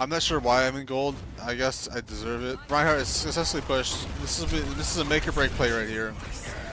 I'm not sure why I'm in gold. I guess I deserve it. Reinhardt is successfully pushed. This is a make or break play right here.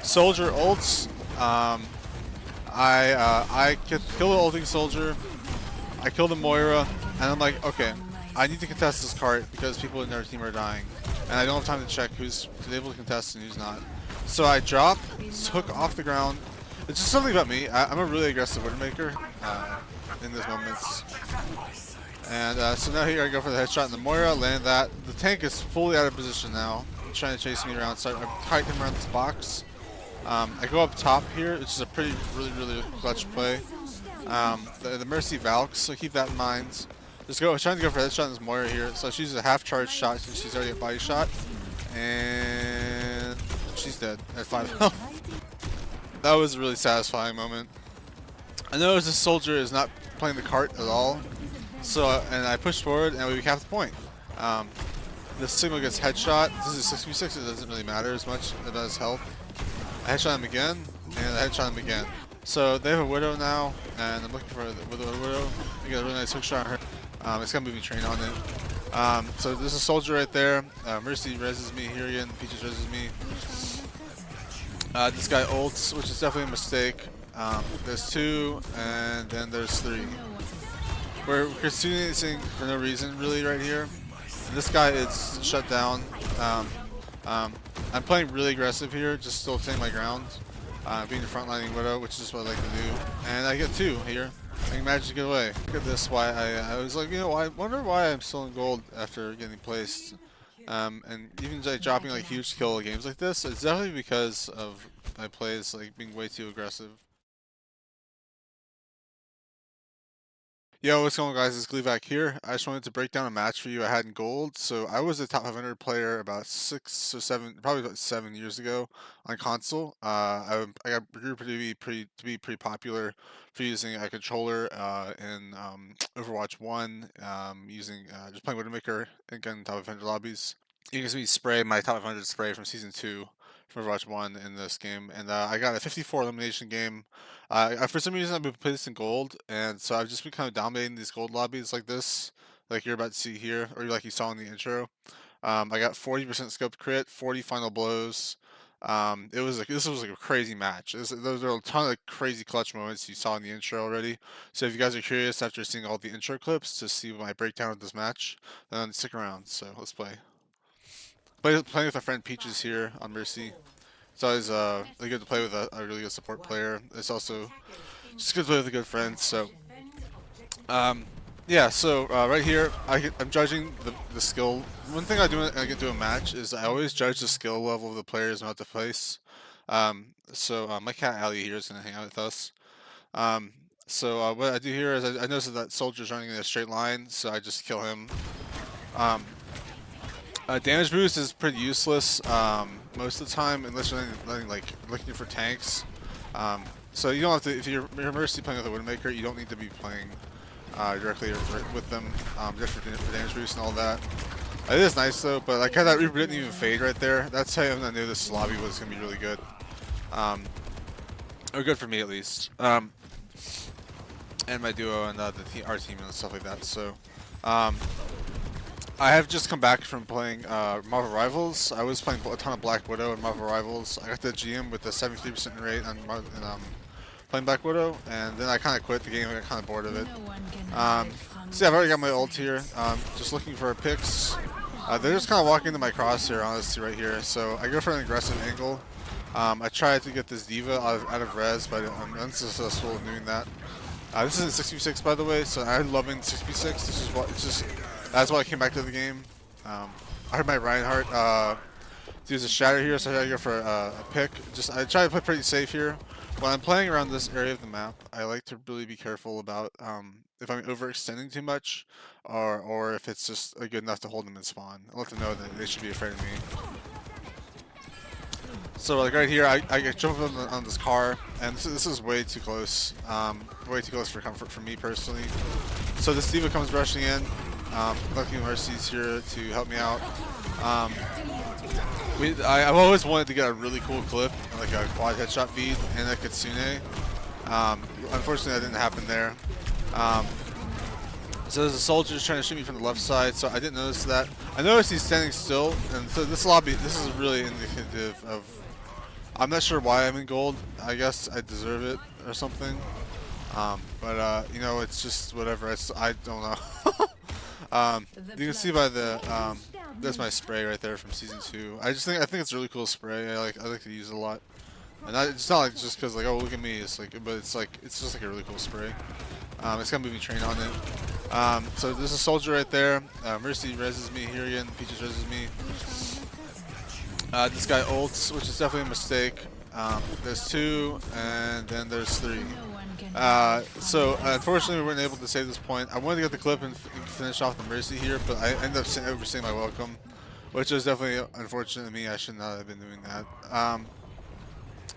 Soldier ults. I kill the ulting soldier. I kill the Moira, and I'm like, okay, I need to contest this cart because people in their team are dying, and I don't have time to check who's able to contest and who's not. So I drop, hook off the ground. It's just something about me. I'm a really aggressive Widowmaker in those moments. And so now here I go for the headshot in the Moira, land that. The tank is fully out of position now, trying to chase me around, so I kite him around this box. I go up top here, which is a really clutch play. The Mercy Valks, so keep that in mind. Trying to go for a headshot in this Moira here, so she uses a half charge shot since she's already a body shot. And she's dead at 5 health. That was a really satisfying moment. I noticed this soldier is not playing the cart at all. So, and I push forward and we cap the point. This signal gets headshot. This is 6v6, it doesn't really matter as much about his health. I headshot him again, and I headshot him again. So they have a Widow now, and I'm looking for the Widow. I got a really nice hook shot on her. It's got a moving train on it. So there's a soldier right there. Mercy reses me here again. Peaches reses me. This guy ults, which is definitely a mistake. There's 2, and then there's 3. We're continuing for no reason really right here. And this guy is shut down. I'm playing really aggressive here, just still staying my ground. Being the frontlining Widow, which is what I like to do. And I get 2 here. I can manage to get away. Look at this, why I was like, you know, I wonder why I'm still in gold after getting placed. And even like dropping like huge kill games like this, it's definitely because of my plays like being way too aggressive. Yo, what's going on, guys? It's Gleevac here. I just wanted to break down a match for you I had in gold. So I was a top 500 player about 6 or 7, probably about 7 years ago on console. I grew to be pretty popular for using a controller in Overwatch 1, using just playing Widowmaker in top 500 lobbies. You can see me spray my top 500 spray from season 2 from Overwatch 1 in this game, and I got a 54 elimination game. For some reason I've been placed in gold, and so I've just been kind of dominating these gold lobbies like this, like you're about to see here, or like you saw in the intro. I got 40% scoped crit, 40 final blows. This was like a crazy match. There were a ton of crazy clutch moments you saw in the intro already. So if you guys are curious after seeing all the intro clips to see my breakdown of this match, then stick around. So let's play. Playing with my friend Peaches here on Mercy. It's always really good to play with a really good support player. It's also just good to play with a good friend. So, yeah. So right here, I'm judging the skill. One thing I do when I get to a match is I always judge the skill level of the players I'm about to place. My cat Allie here is gonna hang out with us. What I do here is I notice that soldier's running in a straight line, so I just kill him. Damage boost is pretty useless most of the time, unless you're looking for tanks. So you don't have to. If you're Mercy playing with a Widowmaker, you don't need to be playing directly with them, just for damage boost and all that. It is nice though, but like that Reaper didn't even fade right there. That's how I knew this lobby was gonna be really good, or good for me at least, and my duo and our team and stuff like that. So. I have just come back from playing Marvel Rivals. I was playing a ton of Black Widow in Marvel Rivals. I got the GM with the 73% rate on playing Black Widow, and then I kind of quit the game. I got kind of bored of it. So yeah, I've already got my ult here. Just looking for picks. They're just kind of walking into my crosshair, honestly, right here. So I go for an aggressive angle. I tried to get this D.Va out of res, but I'm unsuccessful in doing that. This isn't 6v6, by the way, so I'm loving 6v6. That's why I came back to the game. I heard my Reinhardt use a shatter here, so I gotta go for a pick. I try to play pretty safe here. When I'm playing around this area of the map, I like to really be careful about if I'm overextending too much, or if it's just good enough to hold them in spawn. I let them know that they should be afraid of me. So like right here, I jump on this car, and this is way too close. Way too close for comfort for me personally. So this D.Va comes rushing in. Lucky Mercy's here to help me out. I've always wanted to get a really cool clip, like a quad headshot feed and a Kitsune. Unfortunately, that didn't happen there. So there's a soldier trying to shoot me from the left side, so I didn't notice that. I noticed he's standing still, and so this lobby, this is really indicative of, I'm not sure why I'm in gold. I guess I deserve it or something. But you know, it's just whatever. I don't know. You can see by the there's my spray right there from season 2. I think it's a really cool spray. I like to use it a lot. And it's not like just because like, oh, look at me. It's like, but it's just like a really cool spray. It's got moving train on it. So there's a soldier right there. Mercy reses me here again. Peaches reses me. This guy ults, which is definitely a mistake. There's 2, and then there's 3. So unfortunately we weren't able to save this point. I wanted to get the clip and finish off the Mercy here, but I ended up overstaying my welcome, which is definitely unfortunate to me. I should not have been doing that.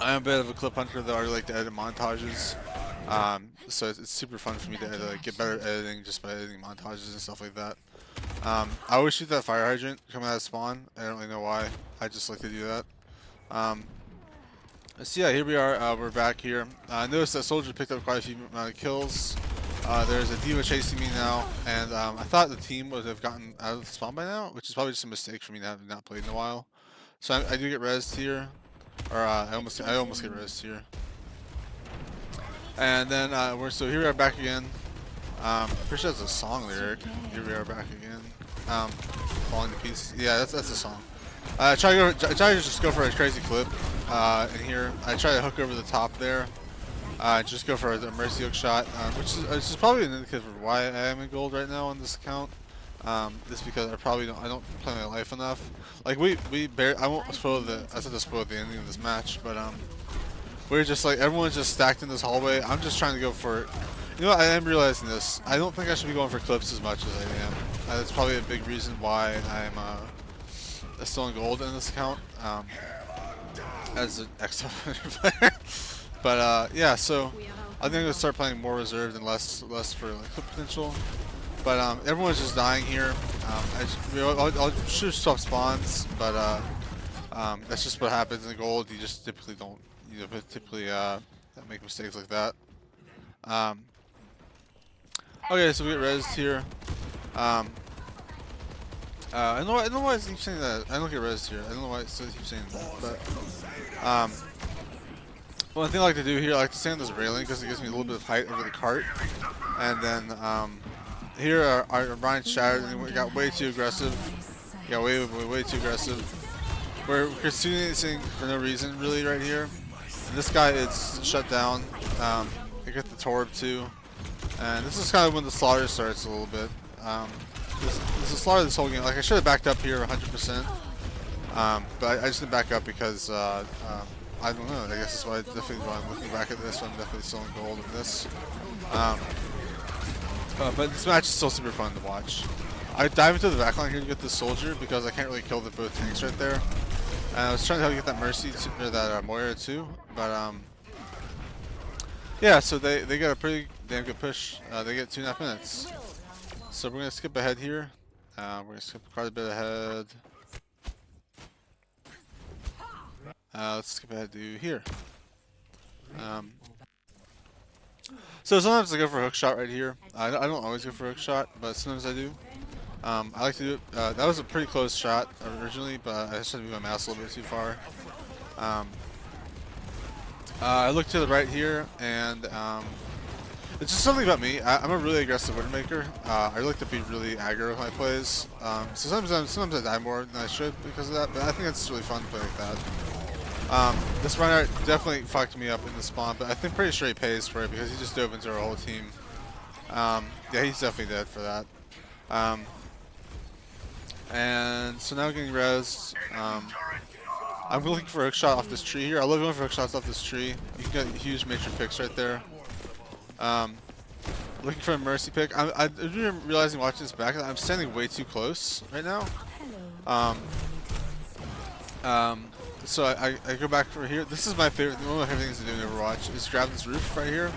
I am a bit of a clip hunter though. I really like to edit montages. So it's super fun for me to edit, get better at editing just by editing montages and stuff like that. I always shoot that fire hydrant coming out of spawn. I don't really know why. I just like to do that. So yeah, here we are. We're back here. I noticed that soldier picked up quite a few amount of kills. There's a diva chasing me now, and I thought the team would have gotten out of the spawn by now, which is probably just a mistake for me to have not played in a while. So I do get rezzed here, or I almost get rezzed here. And then so here we are back again. Pretty sure that's a song lyric. Here we are back again. Falling to pieces. Yeah, that's a song. I try to just go for a crazy clip in here. I try to hook over the top there. Just go for a mercy hook shot, which is probably an indicator of why I am in gold right now on this account. Just because I don't play my life enough. Like I won't spoil I said to spoil the ending of this match, but we're just like, everyone's just stacked in this hallway. I'm just trying to go for, you know what, I am realizing this. I don't think I should be going for clips as much as I am. That's probably a big reason why I'm still in gold in this account, as an X-Top player. But yeah, so I think I'm gonna start playing more reserved and less for like clip potential. But everyone's just dying here. I'll shoot stuff spawns, but that's just what happens in gold. You just typically don't, make mistakes like that. Okay, so we get rezzed here. I don't know why I keep saying that. I don't get rezzed here. I don't know why I still keep saying that. But one thing I like to do here, I like to stand on this railing because it gives me a little bit of height over the cart. And then here our Ryan's shattered, and we got way too aggressive. Yeah, way too aggressive. We're continuing for no reason really right here. And this guy is shut down. I get the Torb too. And this is kind of when the slaughter starts a little bit. This is slaughter this whole game. Like, I should have backed up here 100%. But I just didn't back up because I don't know. I guess that's why I'm looking back at this. I'm definitely still in gold in this. But this match is still super fun to watch. I dive into the backline here to get this soldier because I can't really kill the both tanks right there. And I was trying to help get that Mercy or that Moira too, but yeah. So they get a pretty damn good push. They get 2.5 minutes. So we're gonna skip ahead here. We're gonna skip quite a bit ahead. Let's skip ahead to here. So sometimes I go for a hook shot right here. I don't always go for a hook shot, but sometimes I do. I like to do it. That was a pretty close shot originally, but I just had to move my mouse a little bit too far. I look to the right here, and it's just something about me. I'm a really aggressive Widowmaker. I like to be really aggro with my plays. So sometimes I die more than I should because of that, but I think it's really fun to play like that. This Reinhardt definitely fucked me up in the spawn, but I think pretty sure he pays for it because he just dove into our whole team. Yeah, he's definitely dead for that. And so now we're getting rezzed. I'm looking for a hook shot off this tree here. I love going for hook shots off this tree. You can get huge major picks right there. Looking for a mercy pick. I'm realizing watching this back that I'm standing way too close right now. So I go back for here. This is my favorite. One of my favorite things to do in Overwatch is grab this roof right here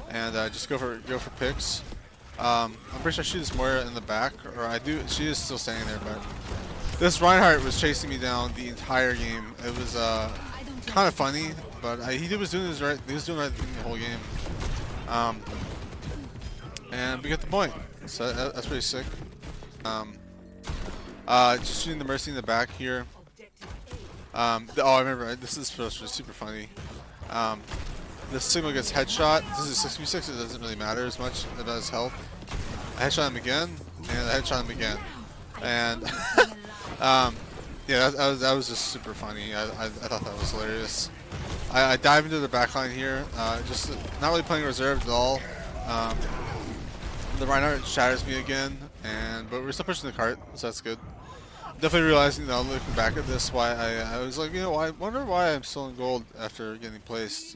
and just go for picks. I'm pretty sure I shoot this Moira in the back, or I do. She is still standing there, but this Reinhardt was chasing me down the entire game. It was kind of funny, but he was doing the right thing the whole game. And we get the point. So that's pretty sick. Just shooting the Mercy in the back here. Oh, I remember, this is supposed to be super funny. This Sigma gets headshot. This is 6v6, it doesn't really matter as much about his health. I headshot him again, and I headshot him again. And, yeah, that was just super funny. I thought that was hilarious. I dive into the backline here, just not really playing reserved at all. The Reinhardt shatters me again, but we're still pushing the cart, so that's good. Definitely realizing, though, looking back at this, why I was like, you know, I wonder why I'm still in gold after getting placed.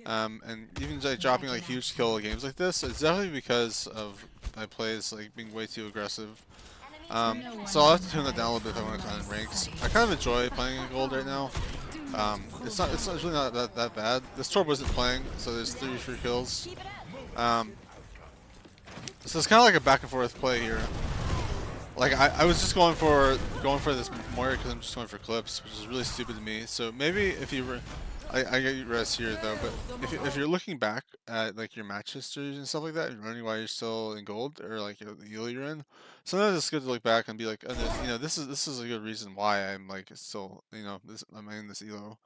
And even like dropping like huge kill games like this, it's definitely because of my plays like being way too aggressive. So I'll have to tune that down a little bit if I want to climb in ranks. I kind of enjoy playing in gold right now. It's really not that bad. This Torb wasn't playing, so there's 3 free kills. So it's kind of like a back and forth play here. Like I was just going for this Moira because I'm just going for clips, which is really stupid to me. So maybe if you were, I get you rest here though, but if you're looking back at like your match histories and stuff like that, and wondering why you're still in gold or like the elo you're in, sometimes it's good to look back and be like, oh, you know, this is a good reason why I'm like still, you know, I'm in this elo.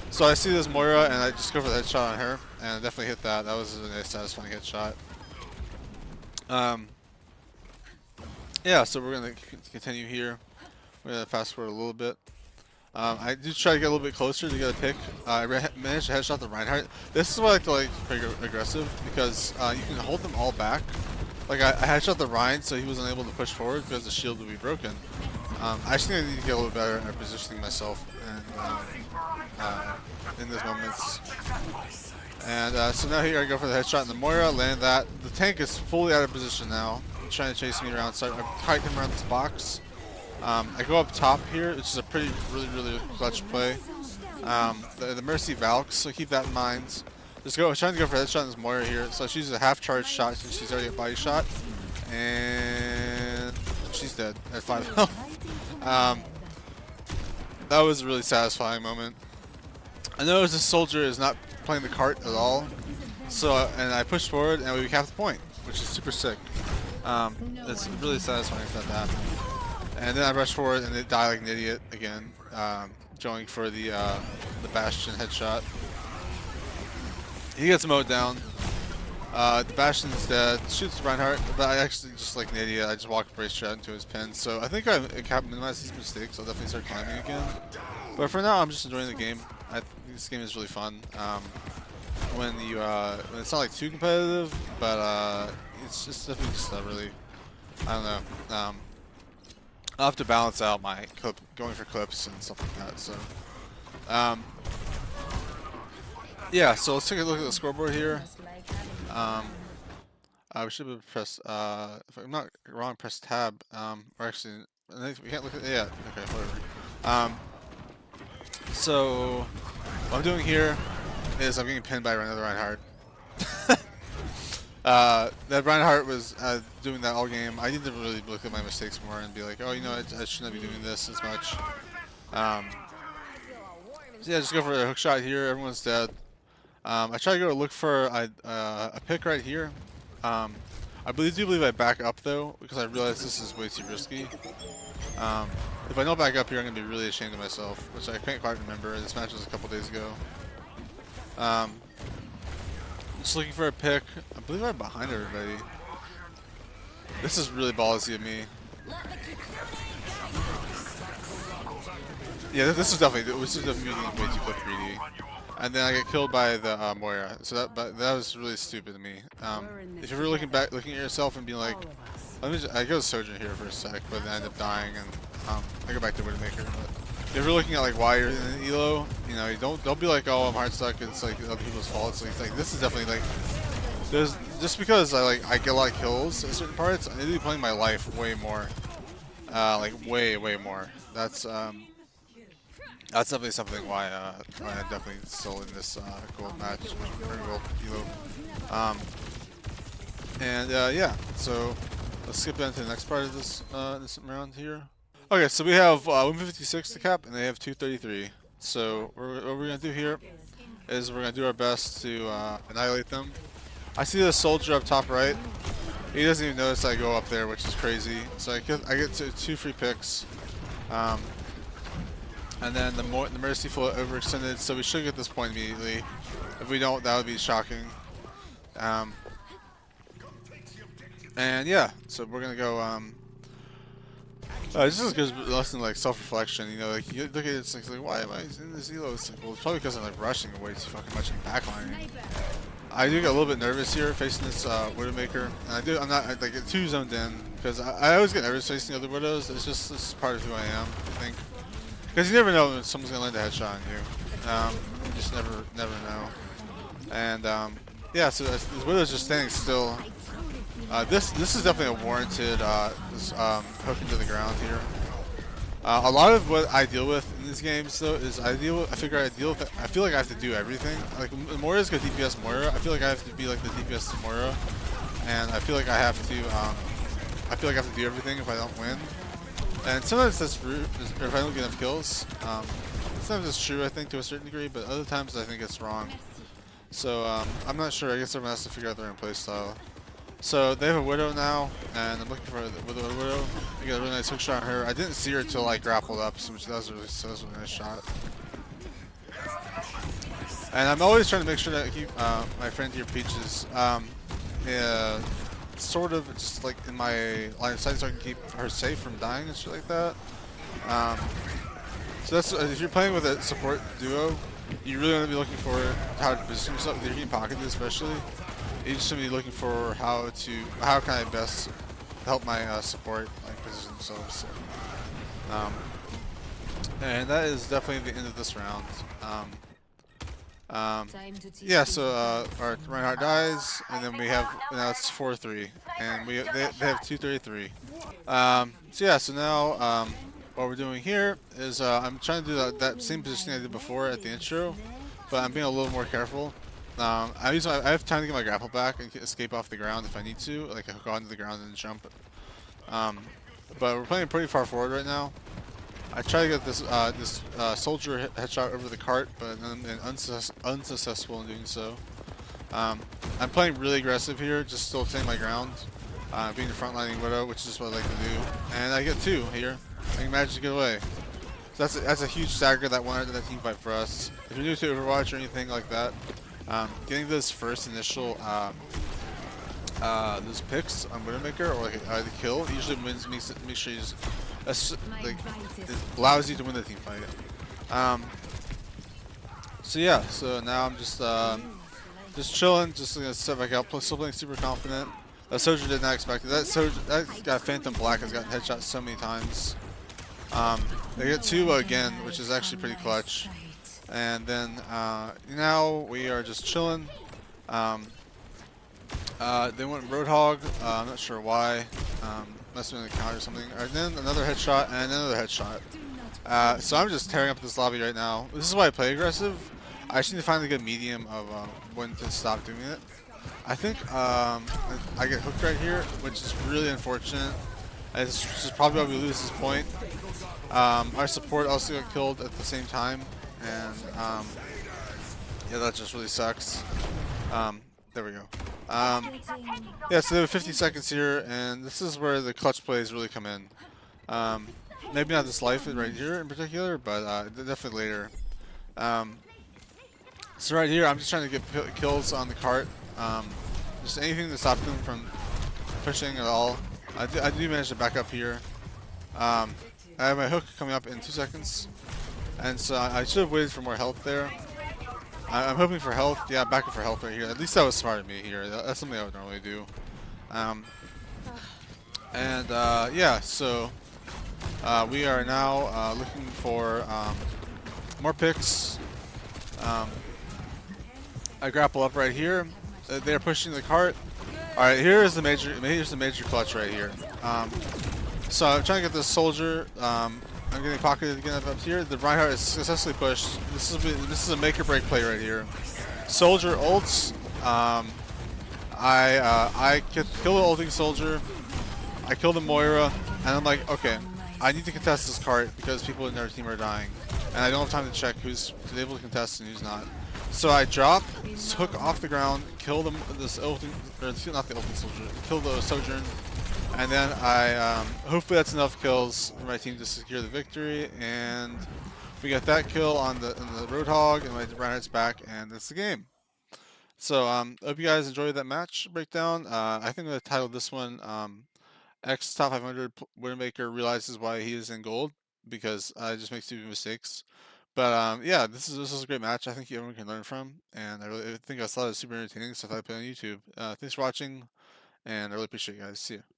So I see this Moira and I just go for the headshot on her, and I definitely hit that. That was a nice satisfying headshot. Yeah, so we're gonna continue here. We're gonna fast forward a little bit. I do try to get a little bit closer to get a pick. I managed to headshot the Reinhardt. This is why I like to like play aggressive, because you can hold them all back. Like I headshot the Rein, so he wasn't able to push forward because the shield would be broken. I just think I need to get a little better at positioning myself and in those moments. And so now here I go for the headshot in the Moira, land that. The tank is fully out of position now. He's trying to chase me around, so I kite him around this box. I go up top here, which is a really clutch play. The Mercy Valks, so keep that in mind. I'm trying to go for a headshot in this Moira here. So she uses a half charge shot since she's already a body shot. And she's dead at 5 health. That was a really satisfying moment. I noticed this soldier is not playing the cart at all. So, and I pushed forward and we capped the point, which is super sick. It's really satisfying for that. And then I rush forward and they die like an idiot again, going for the Bastion headshot. He gets mowed down. The Bastion's dead. Shoots Reinhardt, but I actually just like an idiot. I just walked very straight into his pin. So I think I can minimize these mistakes. I'll definitely start climbing again. But for now, I'm just enjoying the game. This game is really fun. When it's not like too competitive, but it's just definitely just really, I don't know. I'll have to balance out my going for clips and stuff like that. So, yeah. So let's take a look at the scoreboard here. We should have pressed. If I'm not wrong, press tab. Or actually, we can't look at. Yeah. Okay. Whatever. So what I'm doing here is I'm getting pinned by another Reinhardt. That Reinhardt was doing that all game. I need to really look at my mistakes more and be like, oh, you know, I shouldn't be doing this as much. So yeah, just go for a hook shot here. Everyone's dead. I try to go look for a pick right here. I do believe I back up though, because I realize this is way too risky. If I don't back up here, I'm gonna be really ashamed of myself, which I can't quite remember. This match was a couple days ago. Just looking for a pick. I believe I'm behind everybody. This is really ballsy of me. Yeah, this is definitely getting way too quick 3D. And then I get killed by the Moira. So that was really stupid of me. If you're looking at yourself and being like, I go to Sojourn here for a sec, but then I end up dying, and I go back to Widowmaker. But if you're looking at like why you're in an elo, you know, don't be like, oh, I'm hard stuck. It's like other people's fault. It's like this is definitely like there's just because I get a lot of kills in certain parts. I need to be playing my life way more, like way more. That's definitely something why I'm definitely still in this gold match or gold elo. Yeah, so let's skip into the next part of this round here. Okay, so we have 156 to cap, and they have 233. So what we're gonna do here is we're gonna do our best to annihilate them. I see the soldier up top right. He doesn't even notice I go up there, which is crazy. So I get two free picks. And then the Merciful overextended, so we should get this point immediately. If we don't, that would be shocking. And yeah, so we're gonna go. This is a good lesson, like self-reflection. You know, like you look at it, it's like why am I in this elo? It's like, well, it's probably because I'm like rushing way too fucking much in backlining. I do get a little bit nervous here facing this Widowmaker, and I'm not like get too zoned in because I always get nervous facing other Widows. It's just this is part of who I am, I think. Because you never know when someone's gonna land a headshot on you. You just never know. And yeah, so this Widow's just standing still. This is definitely a warranted hook into the ground here. A lot of what I deal with in these games though is I feel like I have to do everything. Like Moira's got DPS Moira. I feel like I have to be like the DPS to Moira, and I feel like I have to do everything if I don't win. And sometimes that's rude if I don't get enough kills. Sometimes it's true, I think, to a certain degree, but other times I think it's wrong. So I'm not sure. I guess everyone has to figure out their own playstyle. So they have a Widow now, and I'm looking for the Widow. I got a really nice hook shot on her. I didn't see her until I grappled up, so that was a really nice shot. And I'm always trying to make sure that I keep my friend here, Peaches, yeah, sort of just like in my line of sight, so I can keep her safe from dying and shit like that. So that's if you're playing with a support duo, you really want to be looking for how to position yourself. If you're getting pocketed, especially, you just want to be looking for how can I best help my support like position themselves. So, and that is definitely the end of this round. Yeah, so our Reinhardt dies, and then we have now it's 4-3, and they have 233. So yeah, so now what we're doing here is I'm trying to do that same position I did before at the intro, but I'm being a little more careful. I have time to get my grapple back and escape off the ground if I need to, like hook onto the ground and jump. But we're playing pretty far forward right now. I try to get this soldier headshot over the cart, but I'm unsuccessful in doing so. I'm playing really aggressive here, just still taking my ground, being the frontlining Widow, which is what I like to do. And I get 2 here. I can manage to get away. So that's a huge stagger that won that team fight for us. If you're new to Overwatch or anything like that, getting this first initial those picks on Widowmaker or like the kill usually makes sure he's like it allows you to win the team fight. So yeah, so now I'm just chilling, just gonna step back out. Still playing super confident. That soldier did not expect it. That got Phantom Black has gotten headshots so many times. They get 2 again, which is actually pretty clutch. And then now we are just chilling. They went Roadhog. I'm not sure why. Must have been a counter or something. And then another headshot and another headshot. So I'm just tearing up this lobby right now. This is why I play aggressive. I just need to find a good medium of when to stop doing it. I think I get hooked right here, which is really unfortunate. This is probably why we lose this point. Our support also got killed at the same time, and yeah, that just really sucks. There we go. Yeah, so there were 50 seconds here, and this is where the clutch plays really come in. Maybe not this life right here in particular, but definitely later. So right here, I'm just trying to get kills on the cart. Just anything to stop them from pushing at all. I do manage to back up here. I have my hook coming up in 2 seconds, and so I should have waited for more health there. I'm hoping for health. Yeah, back up for health right here. At least that was smart of me here. That's something I would normally do. Yeah, so we are now looking for more picks. I grapple up right here. They're pushing the cart. All right, here's the major clutch right here. So I'm trying to get this soldier. I'm getting pocketed again up here. The Reinhardt is successfully pushed. This is a make or break play right here. Soldier ults. I kill the ulting soldier. I kill the Moira, and I'm like, okay, I need to contest this cart because people in their team are dying, and I don't have time to check who's able to contest and who's not. So I drop, hook off the ground, kill them, this elfin, or not the elfin soldier, kill the sojourn, and then I hopefully that's enough kills for my team to secure the victory. And we got that kill on the Roadhog, and my Reinhardt's back, and that's the game. So I hope you guys enjoyed that match breakdown. I think I'm gonna title this one X Top 500 Widowmaker realizes why he is in gold, because I just make stupid mistakes. But yeah, this is a great match. I think everyone can learn from, and I think I saw it super entertaining stuff I play on YouTube. Thanks for watching, and I really appreciate you guys. See you.